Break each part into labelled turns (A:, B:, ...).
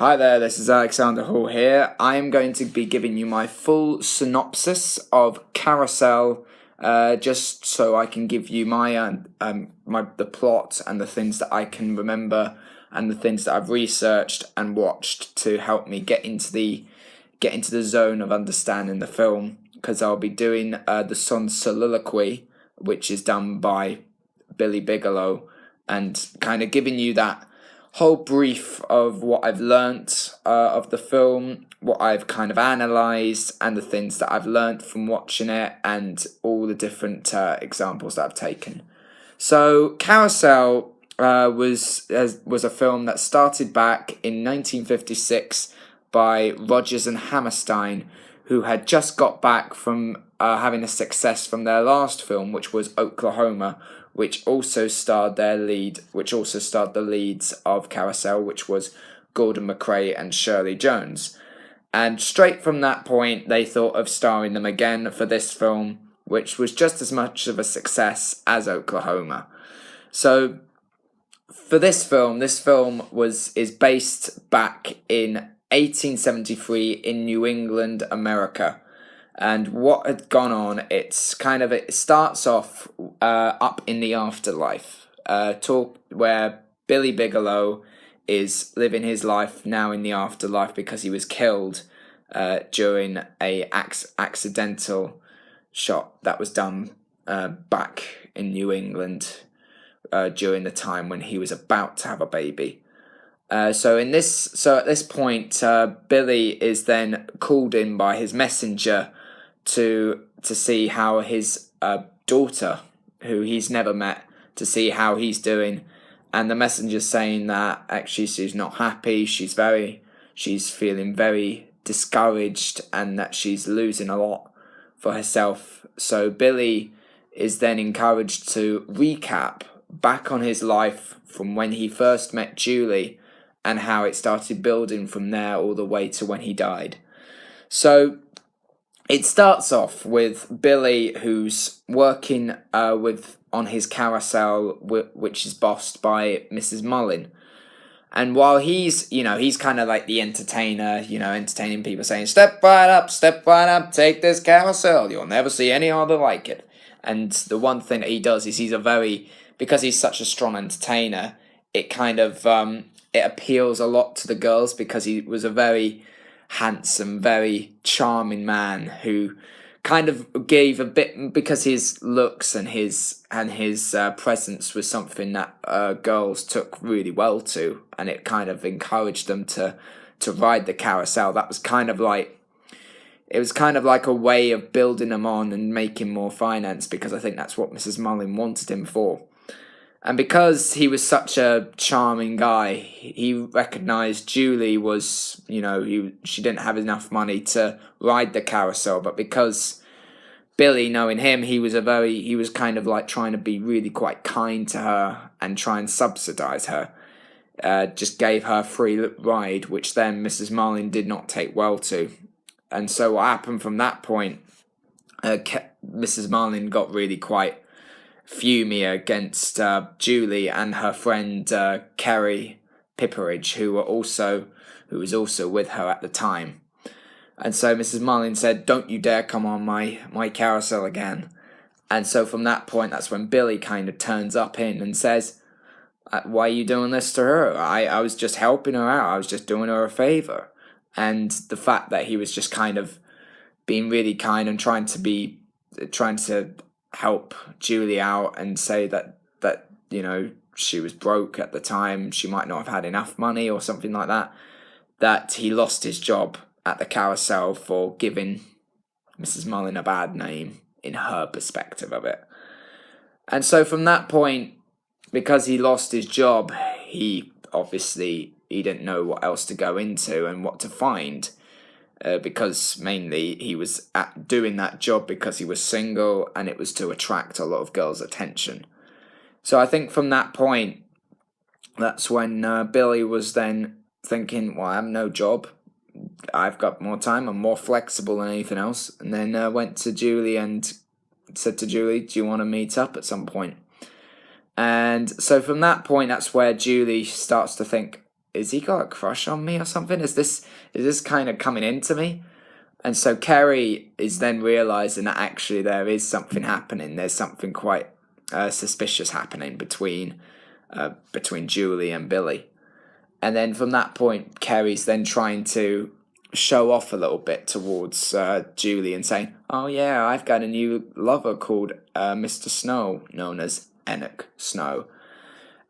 A: Hi there, this is Alexander Hall here. I am going to be giving you my full synopsis of Carousel, just so I can give you the plot and the things that I can remember and the things that I've researched and watched to help me get into the zone of understanding the film. Because I'll be doing the son's soliloquy, which is done by Billy Bigelow, and kind of giving you that whole brief of what I've learnt of the film, what I've kind of analysed, and the things that I've learnt from watching it, and all the different examples that I've taken. So Carousel was a film that started back in 1956 by Rodgers and Hammerstein, who had just got back from having a success from their last film, which was Oklahoma, which also starred the leads of Carousel, which was Gordon McRae and Shirley Jones. And straight from that point, they thought of starring them again for this film, which was just as much of a success as Oklahoma. So for this film is based back in 1873 in New England, America. And what had gone on, it starts off up in the afterlife, where Billy Bigelow is living his life now in the afterlife because he was killed during a accidental shot that was done back in New England during the time when he was about to have a baby. So at this point, Billy is then called in by his messenger to see how his daughter, who he's never met, to see how he's doing. And the messenger's saying that actually she's not happy, she's feeling very discouraged, and that she's losing a lot for herself. So Billy is then encouraged to recap back on his life from when he first met Julie and how it started building from there all the way to when he died. So it starts off with Billy, who's working on his carousel, which is bossed by Mrs. Mullin. And while he's kind of like the entertainer, entertaining people, saying, step right up, take this carousel, you'll never see any other like it. And the one thing that he does is because he's such a strong entertainer, it kind of, it appeals a lot to the girls because he was a very handsome, very charming man who kind of gave a bit, because his looks and his presence was something that girls took really well to, and it kind of encouraged them to ride the carousel. That was kind of like a way of building him on and making more finance, because I think that's what Mrs. Mullin wanted him for. And because he was such a charming guy, he recognised Julie was, she didn't have enough money to ride the carousel. But because Billy, knowing him, he was kind of like trying to be really quite kind to her and try and subsidise her. Just gave her a free ride, which then Mrs. Mullin did not take well to. And so what happened from that point, Mrs. Mullin got really quite fumey against Julie and her friend Kerry Pipperidge, who was also with her at the time. And so Mrs. Mullin said, "Don't you dare come on my carousel again." And so from that point, that's when Billy kind of turns up in and says, "Why are you doing this to her? I was just helping her out. I was just doing her a favour." And the fact that he was just kind of being really kind and trying to help Julie out and say that she was broke at the time, she might not have had enough money or something like that, that he lost his job at the carousel for giving Mrs. Mullin a bad name in her perspective of it. And so from that point, because he lost his job, he didn't know what else to go into and what to find. Because mainly he was doing that job because he was single, and it was to attract a lot of girls' attention. So I think from that point, that's when Billy was then thinking, well, I have no job, I've got more time, I'm more flexible than anything else. And then went to Julie and said to Julie, do you want to meet up at some point? And so from that point, that's where Julie starts to think, is he got a crush on me or something? Is this kind of coming into me? And so Kerry is then realizing that actually there is something happening. There's something quite suspicious happening between Julie and Billy. And then from that point, Kerry's then trying to show off a little bit towards Julie and saying, "Oh yeah, I've got a new lover called Mr. Snow, known as Enoch Snow."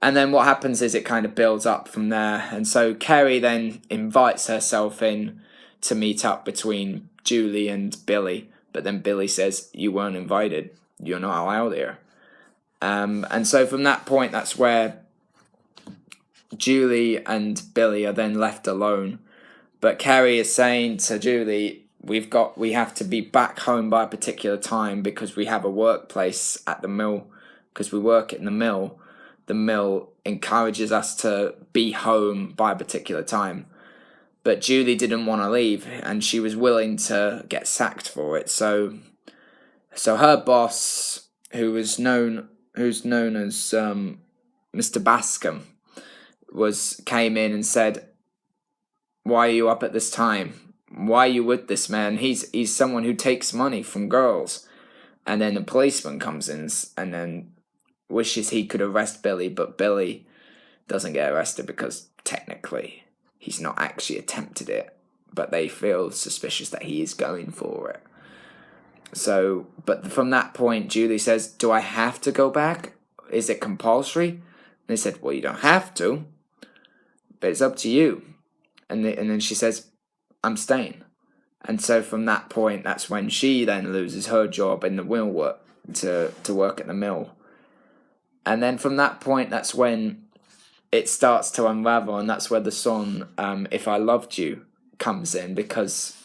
A: And then what happens is it kind of builds up from there. And so Kerry then invites herself in to meet up between Julie and Billy. But then Billy says, "You weren't invited. You're not allowed here." And so from that point, that's where Julie and Billy are then left alone. But Kerry is saying to Julie, we have to be back home by a particular time because we have a workplace at the mill, because we work in the mill. The mill encourages us to be home by a particular time. But Julie didn't want to leave, and she was willing to get sacked for it. So her boss, who's known as Mr. Bascom, came in and said, "Why are you up at this time? Why are you with this man? He's someone who takes money from girls." And then the policeman comes in and then wishes he could arrest Billy, but Billy doesn't get arrested because technically he's not actually attempted it, but they feel suspicious that he is going for it. So, but from that point, Julie says, "Do I have to go back? Is it compulsory?" And they said, "Well, you don't have to, but it's up to you." And then she says, "I'm staying." And so from that point, that's when she then loses her job in the mill work to work at the mill. And then from that point, that's when it starts to unravel, and that's where the song "If I Loved You" comes in, because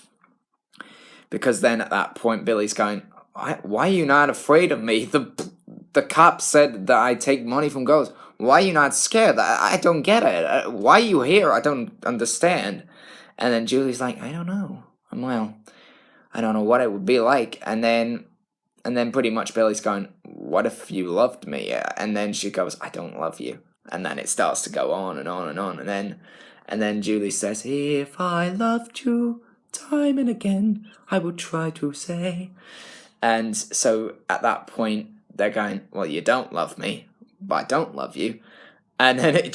A: then at that point Billy's going, why are you not afraid of me? The cops said that I take money from girls. Why are you not scared? I don't get it. Why are you here? I don't understand. And then Julie's like, "I don't know. I don't know what it would be like." And then pretty much Billy's going, "What if you loved me?" And then she goes, "I don't love you." And then it starts to go on and on and on. And then Julie says, "If I loved you time and again, I would try to say." And so at that point, they're going, "Well, you don't love me, but I don't love you." And then it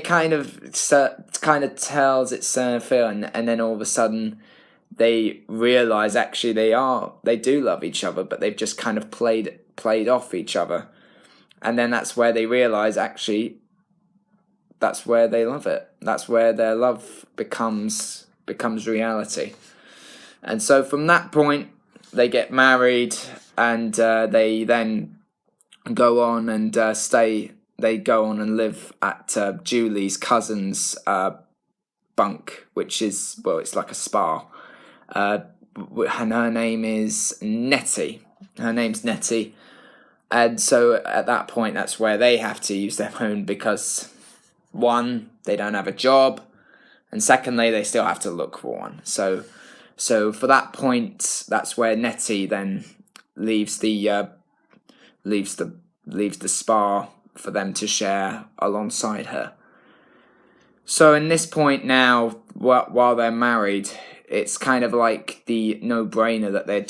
A: kind of tells its feeling, and then all of a sudden they realize actually they do love each other, but they've just kind of played off each other. And then that's where they realize actually that's where they love it. That's where their love becomes reality. And so from that point, they get married, and they then go on and stay. They go on and live at Julie's cousin's bunk, which is, well, it's like a spa. And her name is Nettie. Her name's Nettie. And so at that point, that's where they have to use their phone because, one, they don't have a job, and secondly, they still have to look for one. So for that point, that's where Nettie then leaves the spa for them to share alongside her. So in this point now, while they're married, it's kind of like the no-brainer that they're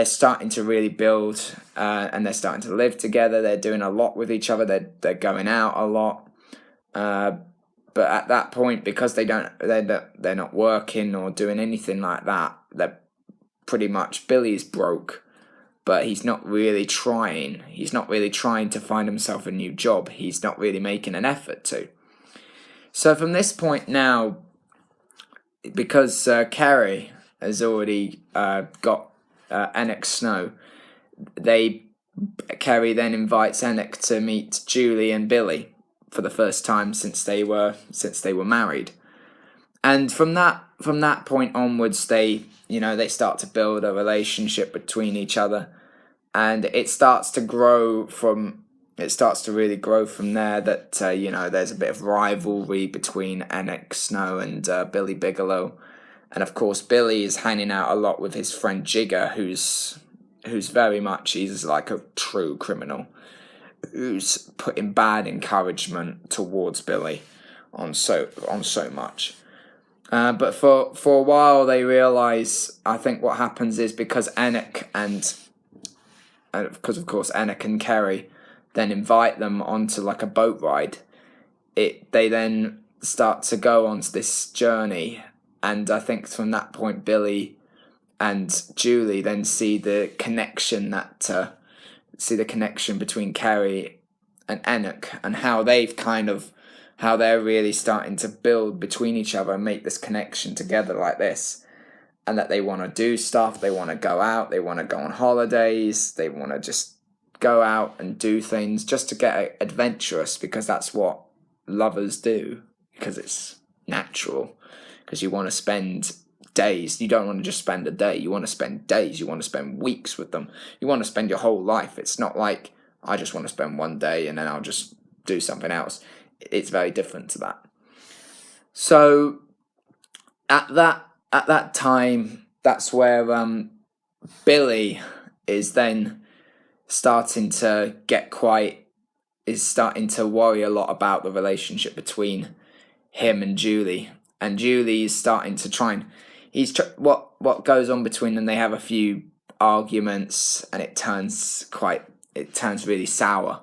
A: starting to really build, and they're starting to live together. They're doing a lot with each other. They're going out a lot. But at that point, because they're not working or doing anything like that, they're pretty much, Billy's broke, but he's not really trying. He's not really trying to find himself a new job. He's not really making an effort to. So from this point now, because Carrie has already got Enoch Snow, Carrie then invites Enoch to meet Julie and Billy for the first time since they were married. And from that point onwards, they start to build a relationship between each other, and it starts to really grow from there. That there's a bit of rivalry between Enoch Snow and Billy Bigelow, and of course Billy is hanging out a lot with his friend Jigger, who's very much, he's like a true criminal. who's putting bad encouragement towards Billy on so much. But for a while they realise, I think what happens is because Enoch and because of course Enoch and Kerry then invite them onto like a boat ride, they then start to go onto this journey, and I think from that point Billy and Julie then see the connection between Kerry and Enoch, and how they're really starting to build between each other and make this connection together like this, and that they want to do stuff, they want to go out, they want to go on holidays, they want to just go out and do things just to get adventurous, because that's what lovers do, because it's natural, because you want to spend days. You don't want to just spend a day, you want to spend days, you want to spend weeks with them, you want to spend your whole life. It's not like I just want to spend one day and then I'll just do something else. It's very different to that. So at that time, that's where Billy is then starting to worry a lot about the relationship between him and Julie. And Julie is starting to try and what goes on between them. They have a few arguments, and it turns really sour.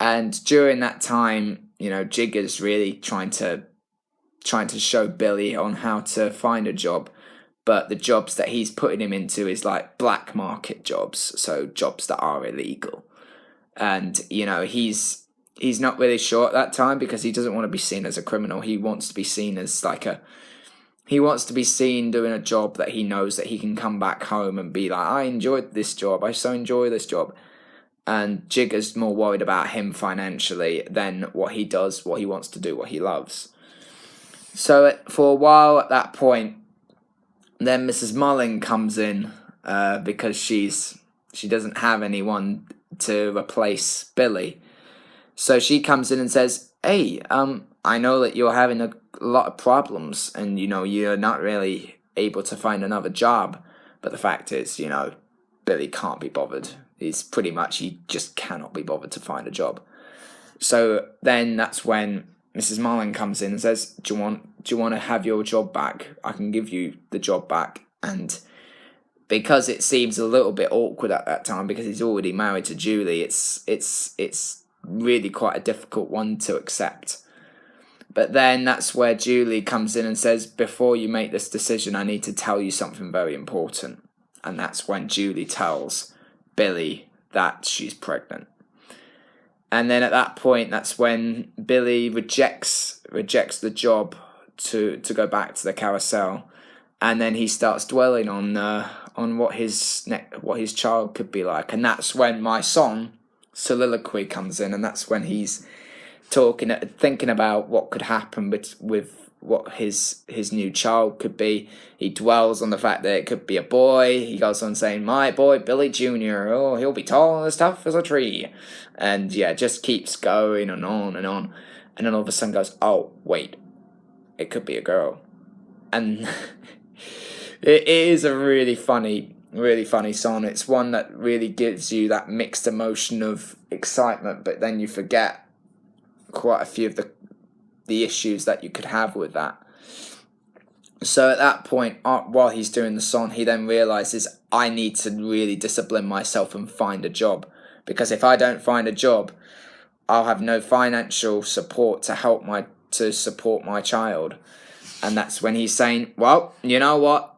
A: And during that time, Jigger's really trying to show Billy on how to find a job, but the jobs that he's putting him into is like black market jobs, so jobs that are illegal. And he's not really sure at that time, because he doesn't want to be seen as a criminal. He wants to be seen as doing a job that he knows that he can come back home and be like, I enjoyed this job, I so enjoy this job. And Jigger's more worried about him financially than what he does, what he wants to do, what he loves. So for a while at that point, then Mrs. Mullen comes in because she doesn't have anyone to replace Billy. So she comes in and says, hey, I know that you're having a lot of problems, and you're not really able to find another job, but the fact is, Billy can't be bothered. He just cannot be bothered to find a job. So then that's when Mrs. Mullen comes in and says, do you want to have your job back? I can give you the job back. And because it seems a little bit awkward at that time, because he's already married to Julie, it's really quite a difficult one to accept. But then that's where Julie comes in and says, before you make this decision, I need to tell you something very important. And that's when Julie tells Billy that she's pregnant. And then at that point, that's when Billy rejects the job to go back to the Carousel, and then he starts dwelling on what his child could be like. And that's when my song Soliloquy comes in, and that's when he's thinking about what could happen with what his new child could be. He dwells on the fact that it could be a boy. He goes on saying, my boy Billy Jr., oh, he'll be tall and as tough as a tree. And just keeps going and on and on. And then all of a sudden goes, oh, wait, it could be a girl. And it is a really funny song. It's one that really gives you that mixed emotion of excitement, but then you forget quite a few of the issues that you could have with that. So at that point, while he's doing the song, he then realizes, I need to really discipline myself and find a job, because if I don't find a job, I'll have no financial support to support my child. And that's when he's saying, well, you know what?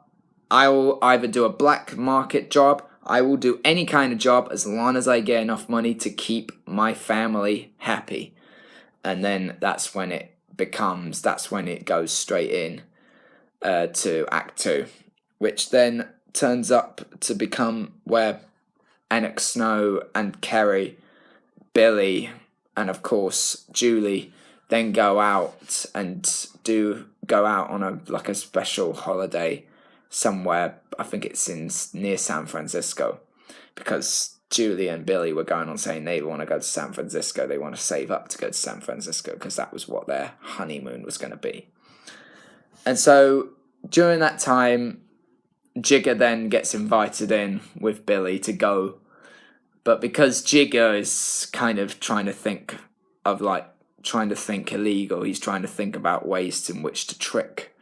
A: I will either do a black market job, I will do any kind of job as long as I get enough money to keep my family happy. And then that's when it goes straight in to Act 2, which then turns up to become where Enoch Snow and Kerry, Billy, and of course Julie then go out on a special holiday somewhere. I think it's near San Francisco, because Julie and Billy were going on saying they want to go to San Francisco. They want to save up to go to San Francisco because that was what their honeymoon was going to be. And so during that time, Jigger then gets invited in with Billy to go But because Jigger is kind of trying to think of trying to think illegal, he's trying to think about ways in which to trick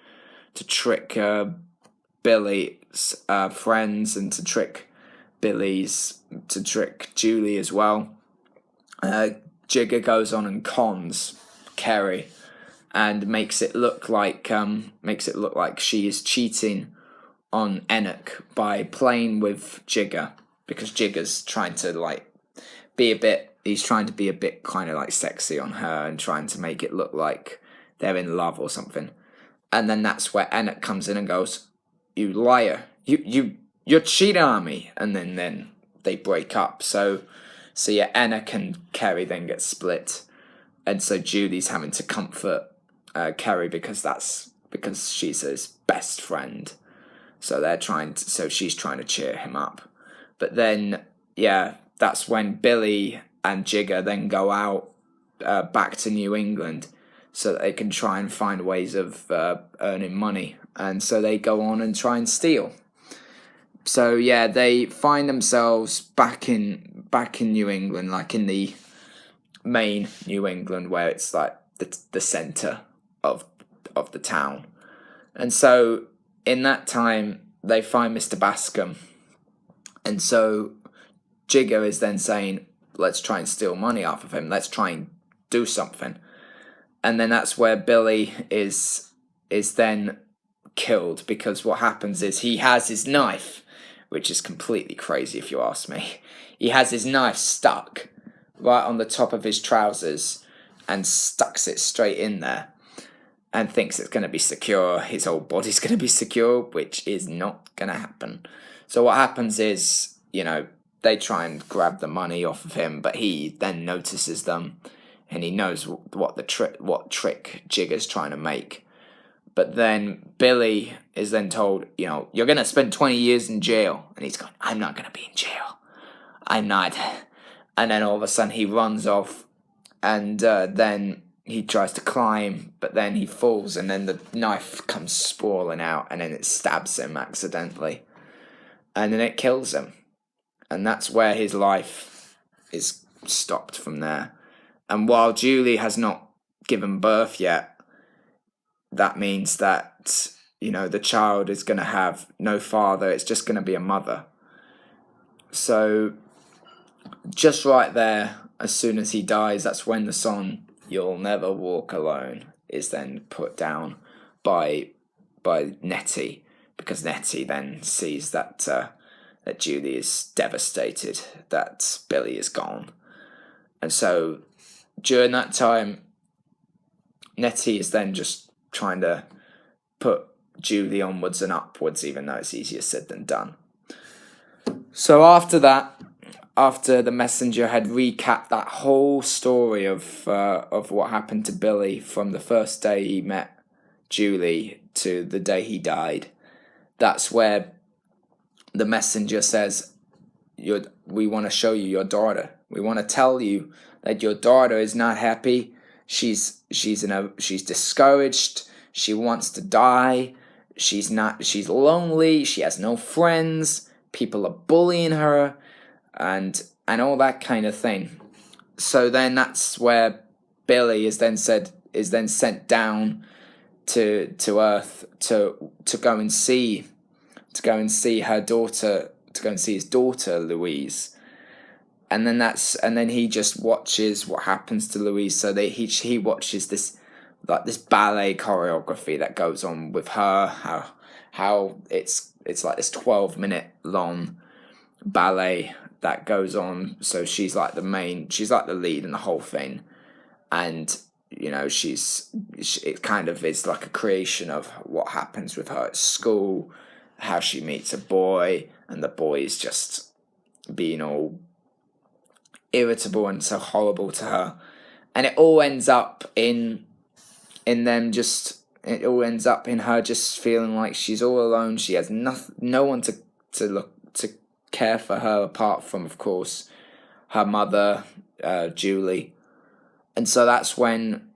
A: Billy's friends, and to trick Julie as well. Jigger goes on and cons Kerry, and makes it look like she is cheating on Enoch by playing with Jigger, because Jigger's trying to be a bit kind of sexy on her, and trying to make it look like they're in love or something. And then that's where Enoch comes in and goes, "You liar! You're cheating on me!" And then they break up. So yeah, Enoch and Kerry then get split, and so Julie's having to comfort Kerry because she's his best friend. So she's trying to cheer him up. But then, yeah, that's when Billy and Jigger then go out back to New England, so that they can try and find ways of earning money. And so they go on and try and steal. So yeah, they find themselves back in New England, in the main New England, where it's the center of the town. And so in that time, they find Mr. Bascom. And so Jigger is then saying, "Let's try and steal money off of him. Let's try and do something." And then that's where Billy is then killed, because what happens is he has his knife, which is completely crazy if you ask me. He has his knife stuck right on the top of his trousers and stucks it straight in there, and thinks it's going to be secure. His whole body's going to be secure, which is not going to happen. So what happens is, they try and grab the money off of him, but he then notices them, and he knows what trick Jigger's trying to make. But then Billy is then told, "You're going to spend 20 years in jail." And he's going, "I'm not going to be in jail. I'm not." And then all of a sudden he runs off, and then he tries to climb, but then he falls, and then the knife comes sprawling out, and then it stabs him accidentally. And then it kills him. And that's where his life is stopped from there. And while Julie has not given birth yet, that means that, the child is going to have no father. It's just going to be a mother. So just right there, as soon as he dies, that's when the song "You'll Never Walk Alone" is then put down by Nettie, because Nettie then sees that Julie is devastated that Billy is gone. And so during that time, Nettie is then just trying to put Julie onwards and upwards, even though it's easier said than done. So after that, after the messenger had recapped that whole story of what happened to Billy from the first day he met Julie to the day he died, that's where the messenger says, "We want to show you your daughter. We want to tell you that your daughter is not happy. She's discouraged. She wants to die. She's lonely. She has no friends. People are bullying her, and all that kind of thing." So then that's where Billy is then sent down to Earth to go and see her daughter, to go and see his daughter Louise. And then he just watches what happens to Louise. So he watches this ballet choreography that goes on with her, how it's like this 12-minute long ballet that goes on. So she's like the lead in the whole thing, and it kind of is like a creation of what happens with her at school, how she meets a boy, and the boy is just being all irritable and so horrible to her, and it all ends up in her just feeling like she's all alone. She has no one to care for her, apart from, of course, her mother, Julie. And so that's when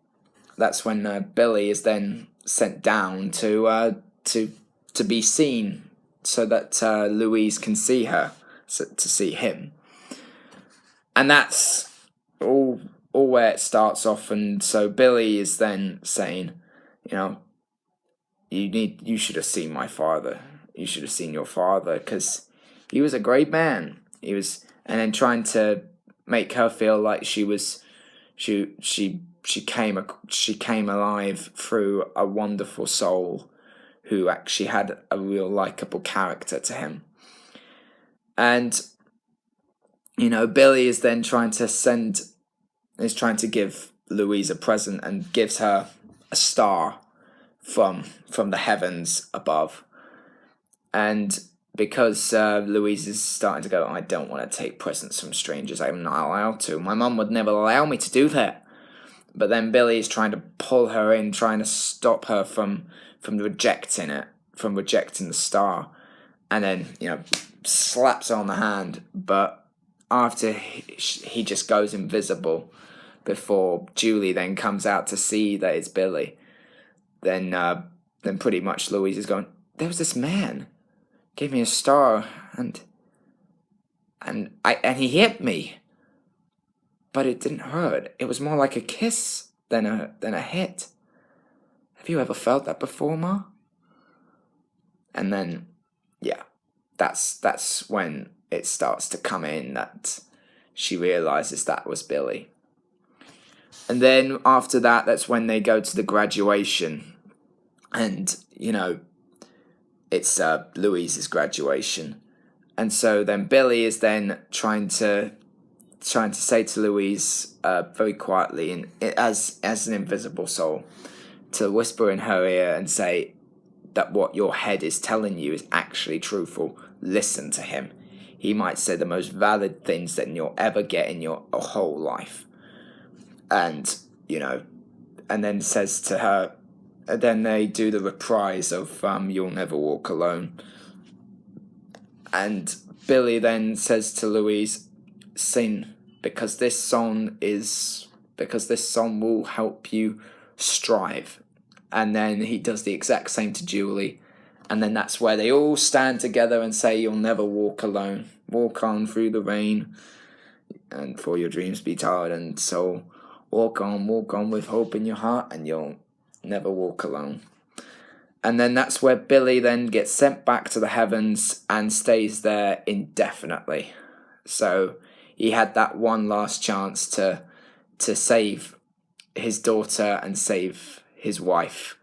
A: Billy is then sent down to be seen, so that Louise can see her, to see him. And that's all where it starts off. And so Billy is then saying, you know, you should have seen my father. You should have seen your father, because he was a great man. He was, and then trying to make her feel like she came alive through a wonderful soul who actually had a real likable character to him. And Billy is then trying to give Louise a present, and gives her a star from the heavens above. And because Louise is starting to go, I don't want to take presents from strangers. I'm not allowed to. My mum would never allow me to do that. But then Billy is trying to pull her in, trying to stop her from rejecting it, from rejecting the star. And then, slaps her on the hand. But after he just goes invisible, before Julie then comes out to see that it's Billy, then pretty much Louise is going, there was this man, gave me a star, and he hit me, but it didn't hurt. It was more like a kiss than a hit. Have you ever felt that before, Ma? And then, yeah, that's when it starts to come in that she realizes that was Billy. And then after that, that's when they go to the graduation. And, it's Louise's graduation. And so then Billy is then trying to say to Louise very quietly, and as an invisible soul, to whisper in her ear and say that what your head is telling you is actually truthful. Listen to him. He might say the most valid things that you'll ever get in your whole life. And, and then says to her, and then they do the reprise of You'll Never Walk Alone. And Billy then says to Louise, sing, because this song will help you strive. And then he does the exact same to Julie. And then that's where they all stand together and say, you'll never walk alone. Walk on through the rain, and for your dreams be tired and so walk on with hope in your heart, and you'll never walk alone. And then that's where Billy then gets sent back to the heavens and stays there indefinitely. So he had that one last chance to save his daughter and save his wife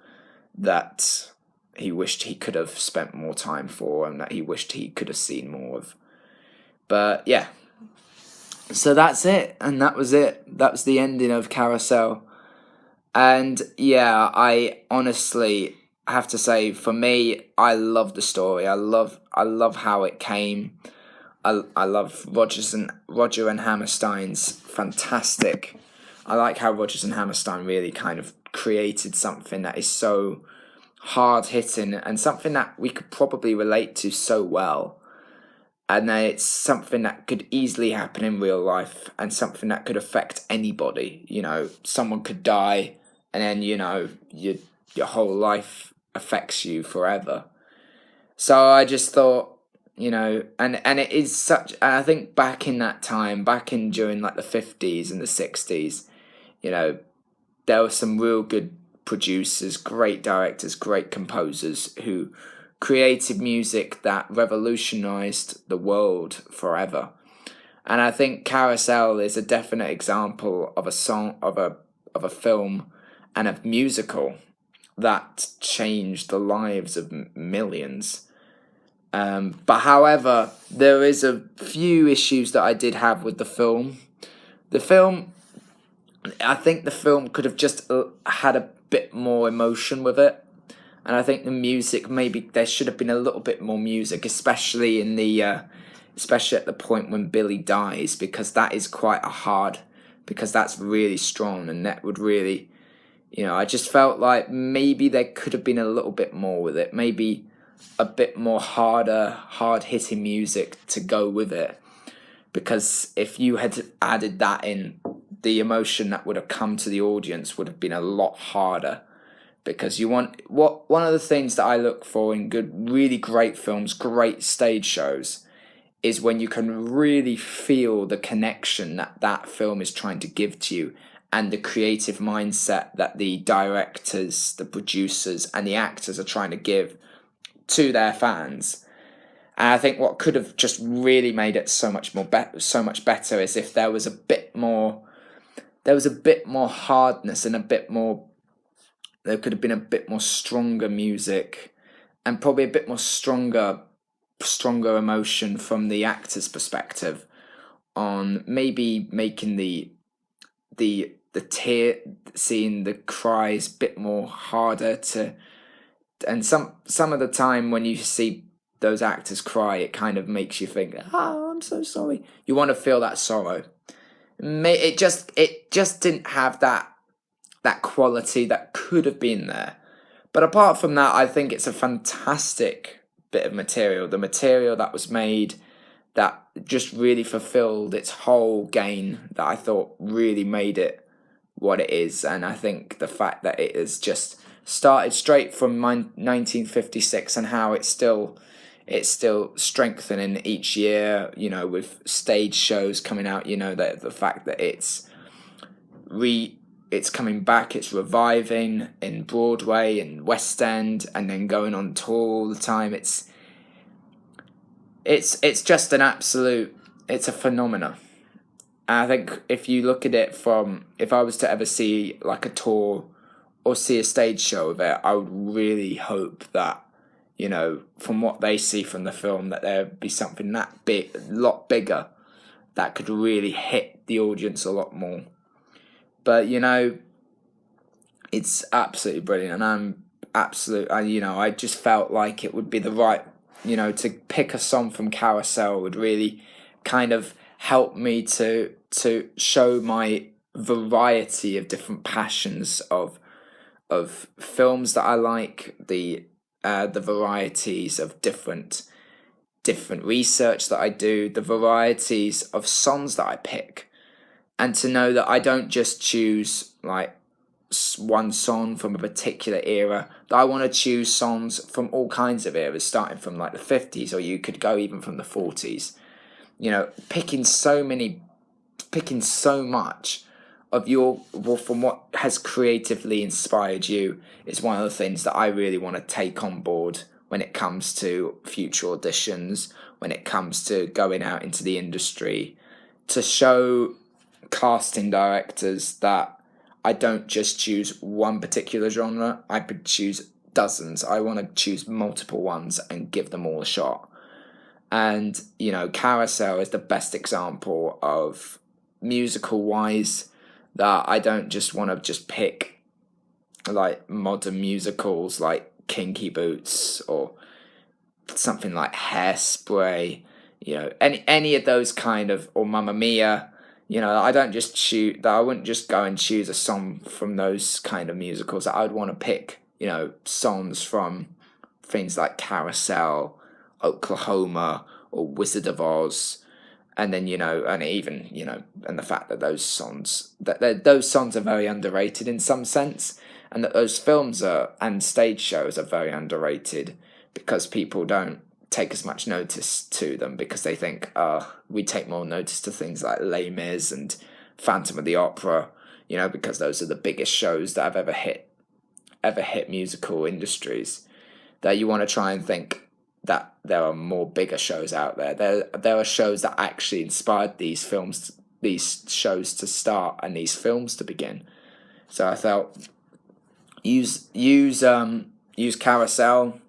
A: that he wished he could have spent more time for, and that he wished he could have seen more of. But yeah, so that's it, and that was it. That was the ending of Carousel. And yeah, I honestly have to say, for me, I love the story. I love how it came. I love Roger and Hammerstein's fantastic. I like how Rodgers and Hammerstein really kind of created something that is so hard hitting and something that we could probably relate to so well. And then it's something that could easily happen in real life, and something that could affect anybody. Someone could die, and then, your whole life affects you forever. So I just thought, and it is such, and I think back in that time, during like the 50s and the 60s, there were some real good producers, great directors, great composers who created music that revolutionized the world forever. And I think Carousel is a definite example of a song, of a film and a musical that changed the lives of millions. But however, there is a few issues that I did have with the film. I think the film could have just had a bit more emotion with it. And I think the music, maybe there should have been a little bit more music, especially especially at the point when Billy dies, because that is because that's really strong, and that would really, I just felt like maybe there could have been a little bit more with it, maybe a bit more hard-hitting music to go with it, because if you had added that in, the emotion that would have come to the audience would have been a lot harder. Because one of the things that I look for in really great films, great stage shows, is when you can really feel the connection that that film is trying to give to you, and the creative mindset that the directors, the producers, and the actors are trying to give to their fans. And I think what could have just really made it so much better is if there was a bit more hardness and there could have been a bit more stronger music, and probably a bit more stronger emotion from the actor's perspective, on maybe making the tear, seeing the cries a bit more harder to. And some of the time when you see those actors cry, it kind of makes you think, "Oh, I'm so sorry." You want to feel that sorrow. It just didn't have that quality that could have been there. But apart from that, I think it's a fantastic bit of material. The material that was made, that just really fulfilled its whole game, that I thought really made it what it is. And I think the fact that it has just started straight from 1956, and how it's still strengthening each year, with stage shows coming out, the fact that it's coming back, it's reviving in Broadway and West End, and then going on tour all the time. It's just it's a phenomena. And I think if you look at it if I was to ever see like a tour or see a stage show of it, I would really hope that, from what they see from the film, that there'd be something that big, a lot bigger, that could really hit the audience a lot more. But, it's absolutely brilliant, and I just felt like it would be the right, to pick a song from Carousel would really kind of help me to show my variety of different passions of films that I like, the varieties of different research that I do, the varieties of songs that I pick, and to know that I don't just choose like one song from a particular era, that I want to choose songs from all kinds of eras, starting from like the 50s, or you could go even from the 40s. Picking so much of from what has creatively inspired you is one of the things that I really want to take on board when it comes to future auditions, when it comes to going out into the industry, to show casting directors that I don't just choose one particular genre, I could choose dozens. I want to choose multiple ones and give them all a shot. And, Carousel is the best example of, musical-wise, that I don't just want to just pick like modern musicals like Kinky Boots or something like Hairspray, any of those kind of, or Mamma Mia. I don't just choose that. I wouldn't just go and choose a song from those kind of musicals. I would want to pick, songs from things like Carousel, Oklahoma, or Wizard of Oz. And then, and even, and the fact that those songs are very underrated in some sense, and that those films and stage shows are very underrated because people don't take as much notice to them, because they think, we take more notice to things like Les Mis and Phantom of the Opera, because those are the biggest shows that have ever hit musical industries, that you want to try and think that there are more bigger shows out there. There are shows that actually inspired these shows to start and these films to begin. So I felt use Carousel,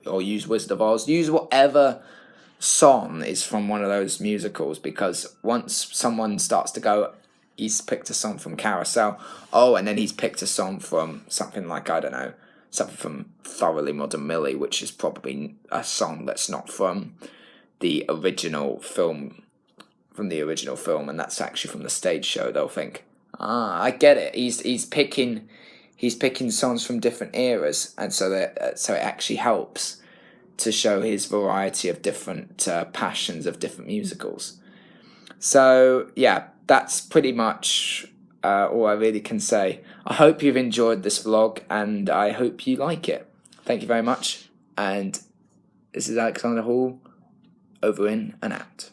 A: or use Wizard of Oz, use whatever song is from one of those musicals, because once someone starts to go, he's picked a song from Carousel, and then he's picked a song from something like, I don't know, something from Thoroughly Modern Millie, which is probably a song that's not from the original film, and that's actually from the stage show, they'll think, I get it. He's picking songs from different eras, and so it actually helps to show his variety of different passions of different musicals. So yeah, that's pretty much all I really can say. I hope you've enjoyed this vlog, and I hope you like it. Thank you very much, and this is Alexander Hall. over in and out.